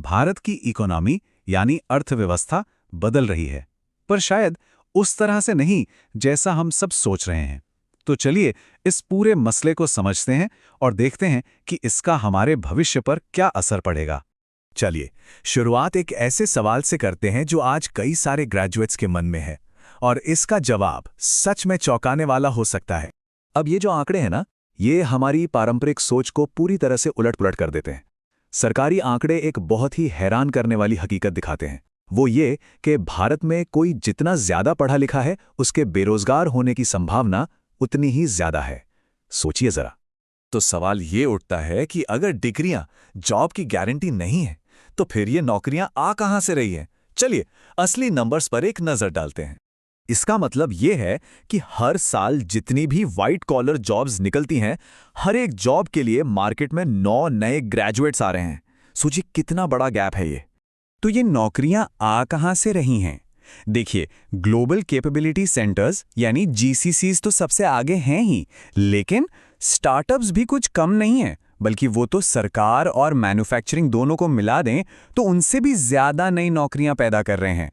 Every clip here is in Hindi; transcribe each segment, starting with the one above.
भारत की इकोनॉमी यानी अर्थव्यवस्था बदल रही है, पर शायद उस तरह से नहीं जैसा हम सब सोच रहे हैं। तो चलिए इस पूरे मसले को समझते हैं और देखते हैं कि इसका हमारे भविष्य पर क्या असर पड़ेगा। चलिए, शुरुआत एक ऐसे सवाल से करते हैं जो आज कई सारे ग्रेजुएट्स के मन में है, और इसका जवाब सच में चौंकाने वाला हो सकता है। अब ये जो आंकड़े हैं ना, ये हमारी पारंपरिक सोच को पूरी तरह से उलट-पुलट कर देते हैं। सरकारी आंकड़े एक बहुत ही हैरान करने वाली हकीकत दिखाते हैं। वो ये कि भारत में कोई जितना ज्यादा पढ़ा लिखा है, उसके बेरोजगार होने की संभावना उतनी ही ज्यादा है। सोचिए जरा। तो सवाल ये उठता है कि अगर डिग्रियां जॉब की गारंटी नहीं है, तो फिर ये नौकरियां आ कहां से रही हैं? चलिए असली नंबर्स पर एक नजर डालते हैं। इसका मतलब ये है कि हर साल जितनी भी व्हाइट कॉलर जॉब्स निकलती हैं, हर एक जॉब के लिए मार्केट में 9 नए ग्रेजुएट्स आ रहे हैं। सोचिए कितना बड़ा गैप है ये। तो ये नौकरियां आ कहां से रही हैं? देखिए, ग्लोबल कैपेबिलिटी सेंटर्स यानी जीसीसीज तो सबसे आगे हैं ही, लेकिन स्टार्टअप्स भी कुछ कम नहीं है, बल्कि वो तो सरकार और मैन्युफैक्चरिंग दोनों को मिला दें तो उनसे भी ज्यादा नई नौकरियां पैदा कर रहे हैं।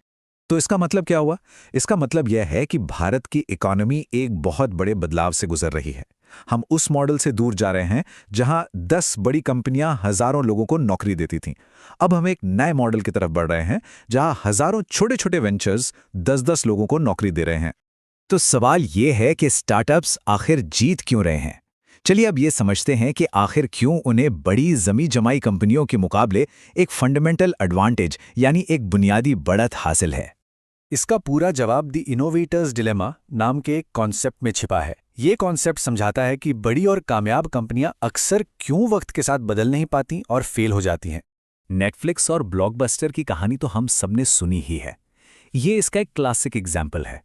तो इसका मतलब क्या हुआ? इसका मतलब यह है कि भारत की इकोनॉमी एक बहुत बड़े बदलाव से गुजर रही है। हम उस मॉडल से दूर जा रहे हैं जहां 10 बड़ी कंपनियां हजारों लोगों को नौकरी देती थीं। अब हम एक नए मॉडल की तरफ बढ़ रहे हैं जहां हजारों छोटे-छोटे वेंचर्स 10-10 लोगों को नौकरी दे रहे हैं। तो सवाल ये है कि स्टार्टअप्स आखिर जीत क्यों रहे हैं? चलिए अब ये समझते हैं कि आखिर क्यों उन्हें बड़ी जमी जमाई कंपनियों के मुकाबले एक फंडामेंटल एडवांटेज यानी एक बुनियादी बढ़त हासिल है। इसका पूरा जवाब द इनोवेटर्स डिलेमा नाम के एक कॉन्सेप्ट में छिपा है। ये कॉन्सेप्ट समझाता है कि बड़ी और कामयाब कंपनियां अक्सर क्यों वक्त के साथ बदल नहीं पाती और फेल हो जाती हैं। नेटफ्लिक्स और ब्लॉकबस्टर की कहानी तो हम सबने सुनी ही है। ये इसका एक क्लासिक एग्जाम्पल है।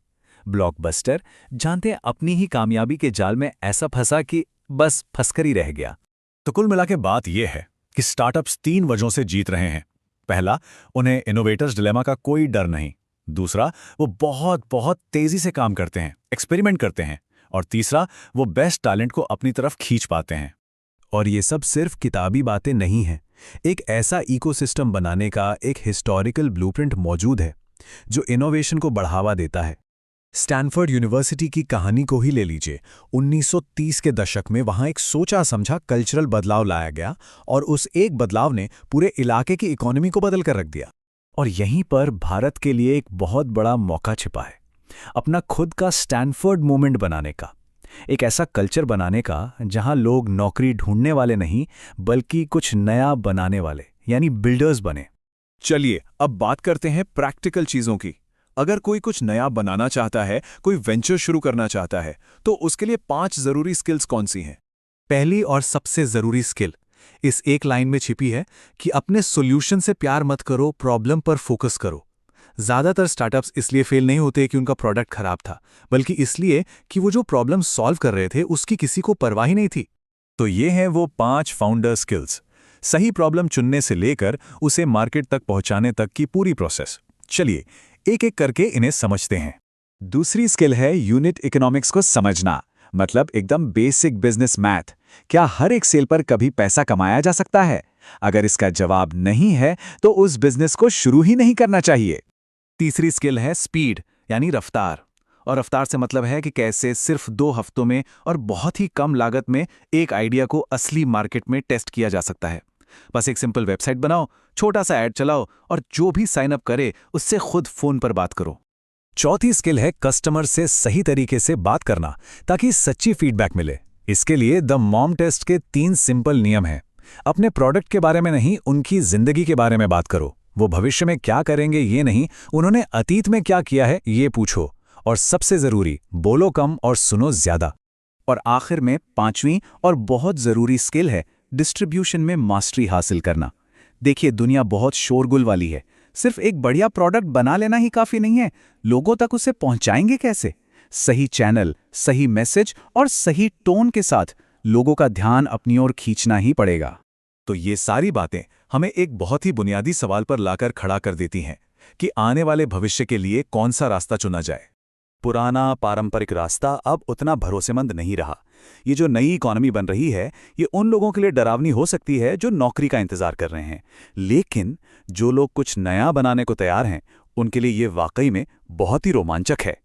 ब्लॉकबस्टर जानते हैं अपनी ही कामयाबी के जाल में ऐसा फंसा कि बस फंसकर ही रह गया। तो कुल मिला के बात यह है कि स्टार्टअप्स 3 वजहों से जीत रहे हैं। पहला, उन्हें इनोवेटर्स डिलेमा का कोई डर नहीं। दूसरा, वो बहुत बहुत तेजी से काम करते हैं, एक्सपेरिमेंट करते हैं। और तीसरा, वो बेस्ट टैलेंट को अपनी तरफ खींच पाते हैं। और ये सब सिर्फ किताबी बातें नहीं हैं। एक ऐसा इकोसिस्टम बनाने का एक हिस्टोरिकल ब्लूप्रिंट मौजूद है जो इनोवेशन को बढ़ावा देता है। स्टैनफोर्ड यूनिवर्सिटी की कहानी को ही ले लीजिए। 1930 के दशक में वहां एक सोचा समझा कल्चरल बदलाव लाया गया और उस एक बदलाव ने पूरे इलाके की इकोनॉमी को बदल कर रख दिया। और यहीं पर भारत के लिए एक बहुत बड़ा मौका छिपा है, अपना खुद का स्टैनफोर्ड मूवमेंट बनाने का, एक ऐसा कल्चर बनाने का जहां लोग नौकरी ढूंढने वाले नहीं बल्कि कुछ नया बनाने वाले यानी बिल्डर्स बने। चलिए अब बात करते हैं प्रैक्टिकल चीजों की। अगर कोई कुछ नया बनाना चाहता है, कोई वेंचर शुरू करना चाहता है, तो उसके लिए 5 जरूरी स्किल्स कौन सी हैं? पहली और सबसे जरूरी स्किल इस एक लाइन में छिपी है कि अपने सॉल्यूशन से प्यार मत करो, प्रॉब्लम पर फोकस करो। ज्यादातर स्टार्टअप्स इसलिए फेल नहीं होते कि उनका प्रोडक्ट खराब था, बल्कि इसलिए कि वो जो प्रॉब्लम सॉल्व कर रहे थे उसकी किसी को परवाह ही नहीं थी। तो ये हैं वो 5 फाउंडर स्किल्स, सही प्रॉब्लम चुनने से लेकर उसे मार्केट तक पहुंचाने तक की पूरी प्रोसेस। चलिए एक एक करके इन्हें समझते हैं। दूसरी स्किल है यूनिट इकोनॉमिक्स को समझना, मतलब एकदम बेसिक बिजनेस मैथ। क्या हर एक सेल पर कभी पैसा कमाया जा सकता है? अगर इसका जवाब नहीं है तो उस बिजनेस को शुरू ही नहीं करना चाहिए। तीसरी स्किल है स्पीड यानी रफ्तार, और रफ्तार से मतलब है कि कैसे सिर्फ 2 हफ्तों में और बहुत ही कम लागत में एक आइडिया को असली मार्केट में टेस्ट किया जा सकता है। बस एक सिंपल वेबसाइट बनाओ, छोटा सा ऐड चलाओ और जो भी साइन अप करे उससे खुद फोन पर बात करो। चौथी स्किल है कस्टमर से सही तरीके से बात करना ताकि सच्ची फीडबैक मिले। इसके लिए द मॉम टेस्ट के 3 सिंपल नियम हैं। अपने प्रोडक्ट के बारे में नहीं, उनकी जिंदगी के बारे में बात करो। वो भविष्य में क्या करेंगे ये नहीं, उन्होंने अतीत में क्या किया है ये पूछो। और सबसे जरूरी, बोलो कम और सुनो ज्यादा। और आखिर में 5वीं और बहुत जरूरी स्किल है डिस्ट्रीब्यूशन में मास्टरी हासिल करना। देखिए दुनिया बहुत शोरगुल वाली है, सिर्फ एक बढ़िया प्रोडक्ट बना लेना ही काफी नहीं है, लोगों तक उसे पहुंचाएंगे कैसे? सही चैनल, सही मैसेज और सही टोन के साथ लोगों का ध्यान अपनी ओर खींचना ही पड़ेगा। तो ये सारी बातें हमें एक बहुत ही बुनियादी सवाल पर लाकर खड़ा कर देती हैं कि आने वाले भविष्य के लिए कौन सा रास्ता चुना जाए। पुराना पारंपरिक रास्ता अब उतना भरोसेमंद नहीं रहा। ये जो नई इकॉनमी बन रही है, ये उन लोगों के लिए डरावनी हो सकती है जो नौकरी का इंतजार कर रहे हैं, लेकिन जो लोग कुछ नया बनाने को तैयार हैं, उनके लिए ये वाकई में बहुत ही रोमांचक है।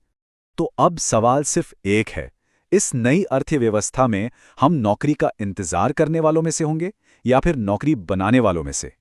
तो अब सवाल सिर्फ एक है, इस नई अर्थव्यवस्था में हम नौकरी का इंतजार करने वालों में से होंगे या फिर नौकरी बनाने वालों में से?